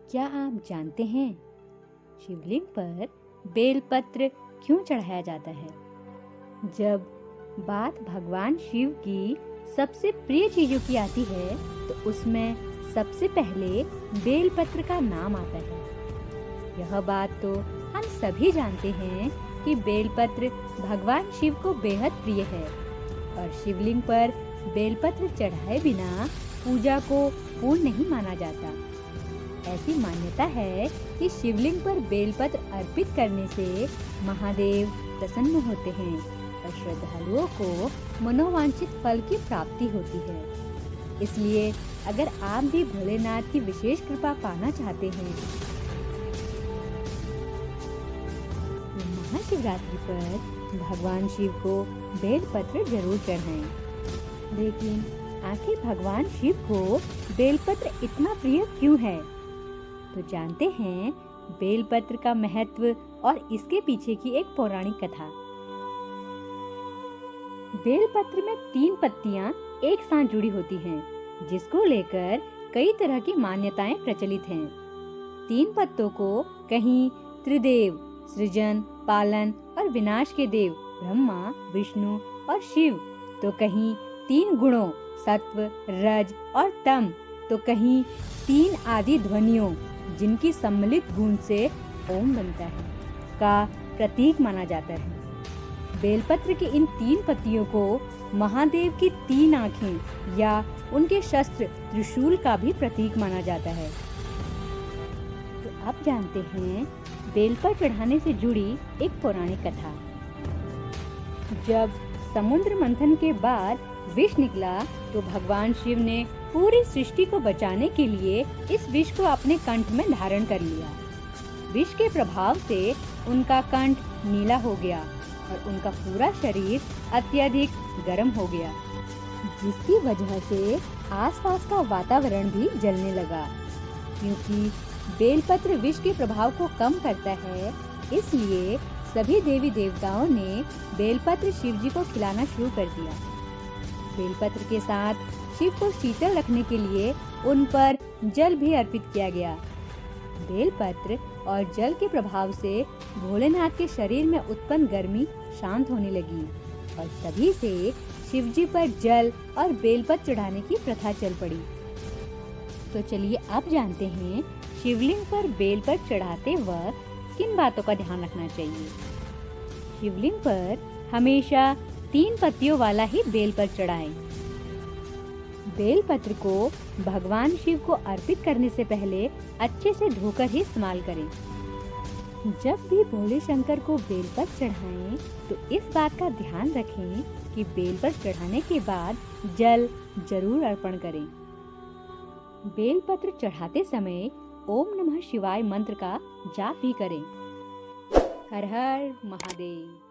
क्या आप जानते हैं शिवलिंग पर बेलपत्र क्यों चढ़ाया जाता है? जब बात भगवान शिव की सबसे प्रिय चीजों की आती है तो उसमें सबसे पहले बेलपत्र का नाम आता है। यह बात तो हम सभी जानते हैं कि बेलपत्र भगवान शिव को बेहद प्रिय है और शिवलिंग पर बेलपत्र चढ़ाए बिना पूजा को पूर्ण नहीं माना जाता। ऐसी मान्यता है कि शिवलिंग पर बेलपत्र अर्पित करने से महादेव प्रसन्न होते हैं और श्रद्धालुओं को मनोवांछित फल की प्राप्ति होती है। इसलिए अगर आप भी भोलेनाथ की विशेष कृपा पाना चाहते हैं तो महाशिवरात्रि पर भगवान शिव को बेलपत्र जरूर चढ़ाएं। लेकिन आखिर भगवान शिव को बेलपत्र इतना प्रिय क्यों है? तो जानते हैं बेलपत्र का महत्व और इसके पीछे की एक पौराणिक कथा। बेलपत्र में 3 पत्तियां एक साथ जुड़ी होती हैं, जिसको लेकर कई तरह की मान्यताएं प्रचलित हैं। 3 पत्तों को कहीं त्रिदेव, सृजन, पालन और विनाश के देव ब्रह्मा, विष्णु और शिव, तो कहीं 3 गुणों सत्व, रज और तम, तो कहीं 3 आदि ध्वनियों जिनकी सम्मिलित गूंज से ओम बनता है का प्रतीक माना जाता है। बेलपत्र की इन 3 पत्तियों को महादेव की 3 आँखें या उनके शस्त्र त्रिशूल का भी प्रतीक माना जाता है। तो अब जानते हैं बेलपत्र चढ़ाने से जुड़ी एक पौराणिक कथा। जब समुद्र मंथन के बाद विष निकला तो भगवान शिव ने पूरी सृष्टि को बचाने के लिए इस विष को अपने कंठ में धारण कर लिया। विष के प्रभाव से उनका कंठ नीला हो गया और उनका पूरा शरीर अत्यधिक गर्म हो गया, जिसकी वजह से आसपास का वातावरण भी जलने लगा। क्योंकि बेलपत्र विष के प्रभाव को कम करता है, इसलिए सभी देवी देवताओं ने बेलपत्र शिव जी को खिलाना शुरू कर दिया। बेलपत्र के साथ शिव को शीतल रखने के लिए उन पर जल भी अर्पित किया गया। बेलपत्र और जल के प्रभाव से भोलेनाथ के शरीर में उत्पन्न गर्मी शांत होने लगी और तभी से शिव जी पर जल और बेलपत्र चढ़ाने की प्रथा चल पड़ी। तो चलिए अब जानते हैं शिवलिंग पर बेलपत्र चढ़ाते वक्त किन बातों का ध्यान रखना चाहिए। शिवलिंग पर हमेशा 3 पत्तियों वाला ही बेलपत्र चढ़ाएं। बेलपत्र को भगवान शिव को अर्पित करने से पहले अच्छे से धोकर ही इस्तेमाल करें। जब भी भोले शंकर को बेलपत्र चढ़ाएं तो इस बात का ध्यान रखें कि बेलपत्र चढ़ाने के बाद जल जरूर अर्पण करें। बेलपत्र चढ़ाते समय ओम नमः शिवाय मंत्र का जाप भी करें। हर हर महादेव।